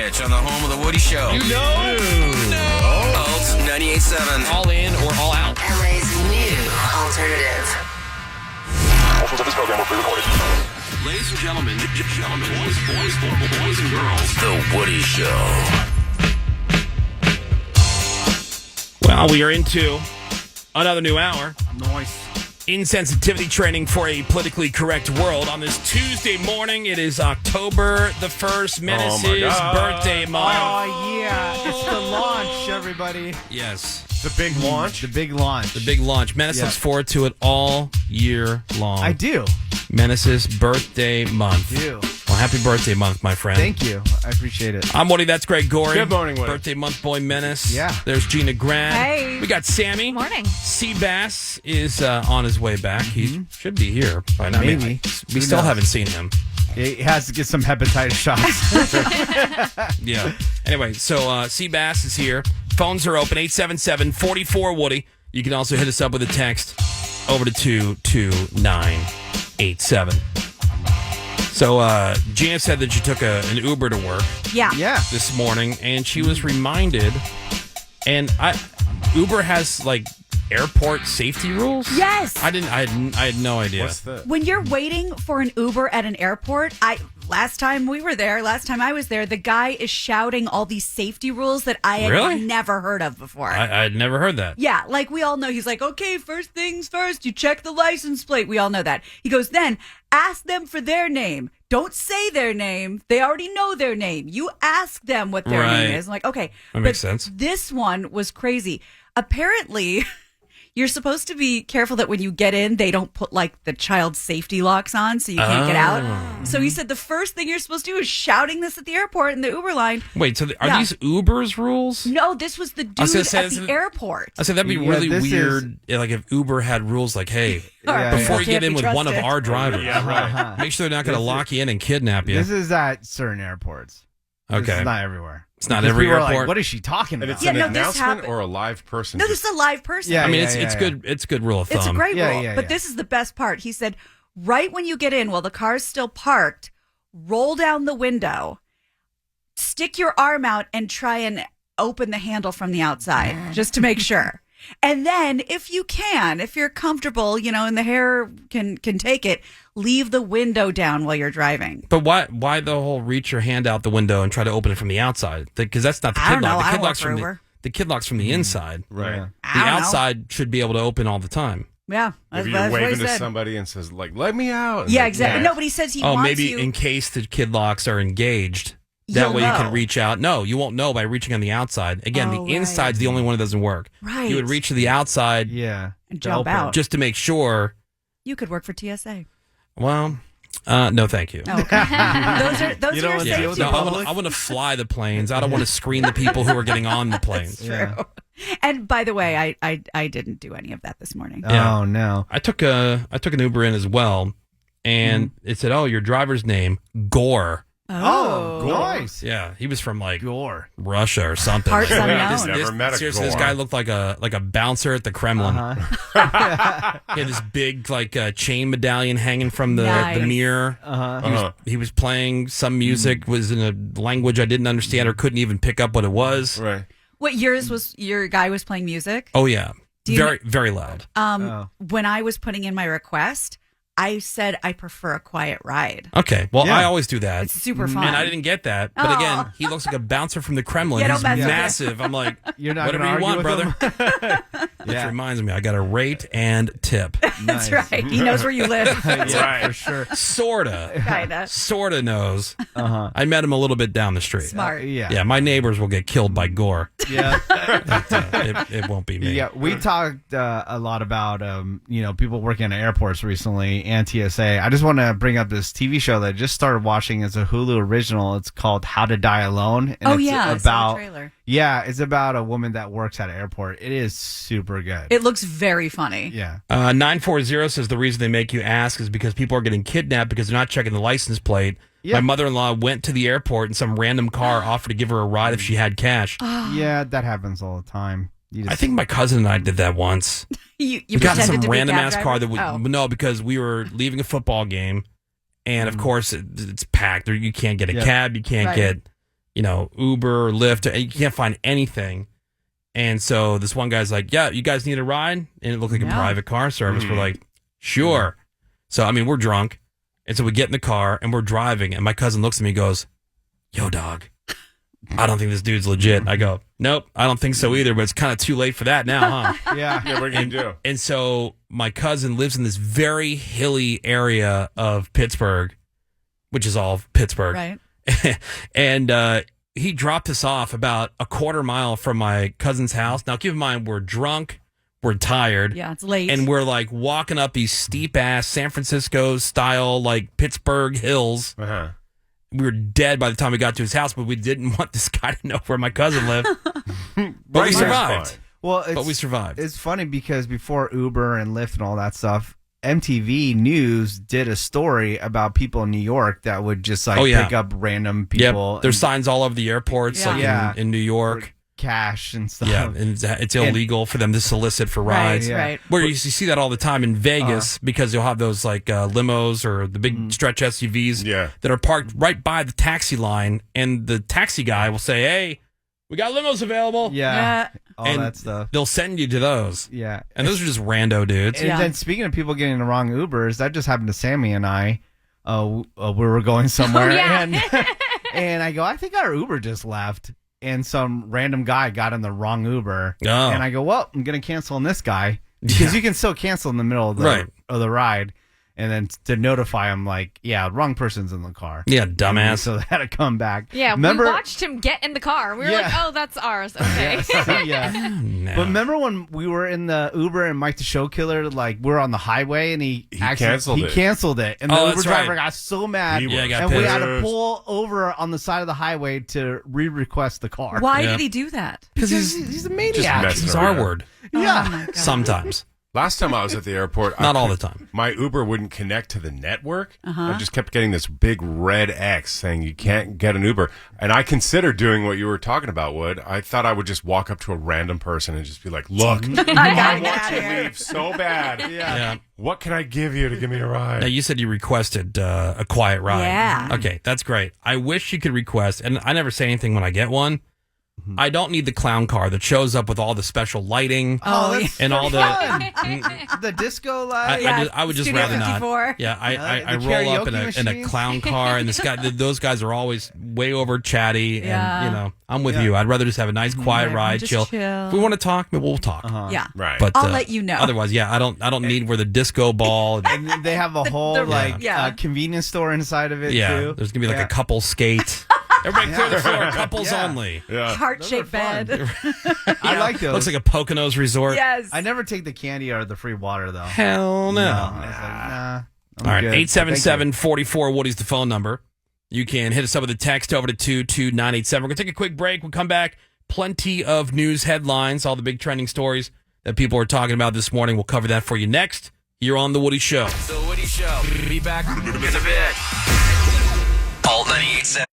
Mitch on the home of the Woody Show. You know? No. Alt 98.7. All in or all out? LA's new alternative. Portions of this program will be recorded. Ladies and gentlemen, boys and girls. The Woody Show. Well, we are into another new hour. Nice. Insensitivity training for a politically correct world. On this Tuesday morning, it is October the 1st, Menace's birthday month. Oh, yeah. It's the launch, everybody. Yes. The big launch? The big launch. The big launch. Menace looks forward to it all year long. I do. Menace's birthday month. Well, happy birthday month, my friend. Thank you. I appreciate it. I'm Woody. That's Greg Gorey. Good morning, Woody. Birthday month boy Menace. Yeah. There's Gina Grant. Hey. We got Sammy. Morning. Seabass is on his way back. He should be here by now. Maybe. I mean, we Who still knows? haven't seen him. He has to get some hepatitis shots. Yeah. Anyway, so Seabass is here. Phones are open, 877-44-WOODY. You can also hit us up with a text over to 22987. So Gina said that she took an Uber to work Yeah. this morning, and she was reminded, and Uber has, like, airport safety rules? Yes. I had no idea. What's that? When you're waiting for an Uber at an airport, last time I was there, the guy is shouting all these safety rules that I had Really? never heard of before. I'd never heard that. Yeah, like we all know. He's like, okay, first things first, you check the license plate. We all know that. He goes, then ask them for their name. Don't say their name. They already know their name. You ask them what their Right. name is. I'm like, okay. That makes sense. This one was crazy. Apparently, you're supposed to be careful that when you get in, they don't put like the child safety locks on so you can't get out. So he said the first thing you're supposed to do is shouting this at the airport in the Uber line. Wait, so are Yeah. these Uber's rules? No, this was the dude was gonna at say, the airport. I said that'd be Yeah, really this weird. Like if Uber had rules like, hey, Yeah, before yeah. you get Can't in be with one of trusted. our drivers, Yeah, right. make sure they're not going to lock you in and kidnap you. This is at certain airports. This Okay. is not everywhere. It's not Because every people are airport. Like, what is she talking And about? it's Yeah, an no, this announcement happened- or a live person? No, this is a live person. Yeah, I mean, yeah, it's yeah. good. It's a good rule of thumb. It's a great Yeah, rule. yeah, but yeah. this is the best part. He said, right when you get in, while the car's still parked, roll down the window, stick your arm out, and try and open the handle from the outside just to make sure. And then, if you're comfortable, and the hair can take it, leave the window down while you're driving. But why the whole reach your hand out the window and try to open it from the outside? Because that's not the I kid don't know. lock. The I kid don't work lock's for from Uber. the kid lock's from the inside. Right. Yeah. I The don't know. outside should be able to open all the time. Yeah, that's, Maybe that's you're what he waving to said. somebody and says, like, let me out. And Yeah, like, exactly. yeah. No, but he says he Oh, wants maybe you. in case the kid locks are engaged. That You'll way you know. can reach out. No, you won't know by reaching on the outside. Again, Oh, the inside's the only one that doesn't work. Right. You would reach to the outside Yeah. And To jump open. out. just to make sure. You could work for TSA. Well, no, thank you. Oh, okay. those You are don't your wanna Yeah, deal with safety the no, rules. I want to fly the planes. I don't want to screen the people who are getting on the planes. Yeah. And by the way, I didn't do any of that this morning. Yeah. Oh, no. I took an Uber in as well, and it said, "Oh, your driver's name, Gore." Oh, nice. Yeah, he was from like Gore. Russia or something. Parts Like, unknown. Never met a seriously, this Gore. guy looked like a bouncer at the Kremlin. Uh-huh. He had this big like chain medallion hanging from the Nice. mirror. He was playing some music, was in a language I didn't understand or couldn't even pick up what it was. Right. What yours was? Your guy was playing music. Oh yeah, Do you very very loud. When I was putting in my request, I said I prefer a quiet ride. Okay, well Yeah. I always do that. It's super fun. And I didn't get that. But Oh. again, he looks like a bouncer from the Kremlin. Yeah, don't He's mess with massive. I'm like, You're not whatever gonna you want, argue with brother. Which Yeah. reminds me, I got a rate and tip. That's Nice. right. He knows where you live. Yeah, for sure. Kinda Sorta knows. I met him a little bit down the street. smart. Yeah. Yeah, my neighbors will get killed by Gore. Yeah. It won't be me. Yeah, we talked a lot about people working at airports recently and TSA. I just want to bring up this TV show that I just started watching. It's a Hulu original. It's called How to Die Alone. And Oh, it's yeah, I saw the about trailer. Yeah, it's about a woman that works at an airport. It is super good. It looks very funny. Yeah. 940 says the reason they make you ask is because people are getting kidnapped because they're not checking the license plate. Yeah. My mother-in-law went to the airport and some random car offered to give her a ride if she had cash. Yeah, that happens all the time. You I just- think my cousin and I did that once. You We got in pretended some to be a random cab ass driver? car that would Oh. no, because we were leaving a football game, and of course it's packed. Or you can't get a Yeah. cab, you can't Right. get Uber or Lyft. You can't find anything. And so this one guy's like, yeah, you guys need a ride? And it looked like a private car service. We're like, sure. So, we're drunk. And so we get in the car and we're driving. And my cousin looks at me and goes, yo, dog, I don't think this dude's legit. I go, nope, I don't think so either. But it's kind of too late for that now, huh? Yeah, what are you going to do? And so my cousin lives in this very hilly area of Pittsburgh, which is all Pittsburgh. Right. And he dropped us off about a quarter mile from my cousin's house. Now, keep in mind, we're drunk, we're tired. Yeah, it's late. And we're like walking up these steep ass San Francisco style, like Pittsburgh hills. Uh-huh. We were dead by the time we got to his house, but we didn't want this guy to know where my cousin lived. But we survived. Well, but we survived. It's funny because before Uber and Lyft and all that stuff, MTV News did a story about people in New York that would just pick up random people. Yep. There's signs all over the airports, in New York. Cash and stuff. Yeah, and it's illegal for them to solicit for rides. Right. Where you see that all the time in Vegas because you'll have those limos or the big stretch SUVs that are parked right by the taxi line, and the taxi guy will say, "Hey, we got limos available." Yeah. All and that stuff. They'll send you to those. Yeah. And those are just rando dudes. And then speaking of people getting the wrong Ubers, that just happened to Sammy and I. We were going somewhere, and I go, I think our Uber just left. And some random guy got in the wrong Uber. Oh. And I go, well, I'm going to cancel on this guy. Because you can still cancel in the middle of the ride. And then to notify him, wrong person's in the car. Yeah, dumbass. So they had to come back. Yeah, we watched him get in the car. We were like, oh, that's ours. Okay. No. But remember when we were in the Uber and Mike the Show Killer, we were on the highway and he canceled it. And the Uber driver got so mad. Got and pissed. we had to pull over on the side of the highway to re-request the car. Why did he do that? Because he's a maniac. He's our word. Yeah. Oh my God. Sometimes. Last time I was at the airport, not all the time. My Uber wouldn't connect to the network. I just kept getting this big red X saying you can't get an Uber. And I considered doing what you were talking about, Wood. I thought I would just walk up to a random person and just be like, look, I want to leave so bad. Yeah. What can I give you to give me a ride? Now, you said you requested a quiet ride. Yeah. Okay, that's great. I wish you could request, and I never say anything when I get one. I don't need the clown car that shows up with all the special lighting and all the disco light. I would just Studio rather 54. not. Yeah, I roll up in a clown car, and those guys are always way over chatty. And I'm with you. I'd rather just have a nice quiet ride, chill. If we want to talk, maybe we'll talk. Yeah, right. But I'll let you know. Otherwise, I don't need where the disco ball. And they have a whole convenience store inside of it too. There's gonna be a couple skate. Everybody clear the floor. Couples only. Yeah. Heart-shaped bed. I like those. Looks like a Poconos resort. Yes. I never take the candy or the free water, though. Hell no. I was like, nah. All right, 877-44 Woody's the phone number. You can hit us up with a text over to 22987. We're going to take a quick break. We'll come back. Plenty of news headlines, all the big trending stories that people are talking about this morning. We'll cover that for you next here on The Woody Show. The Woody Show. Be back in a bit. All 98.7.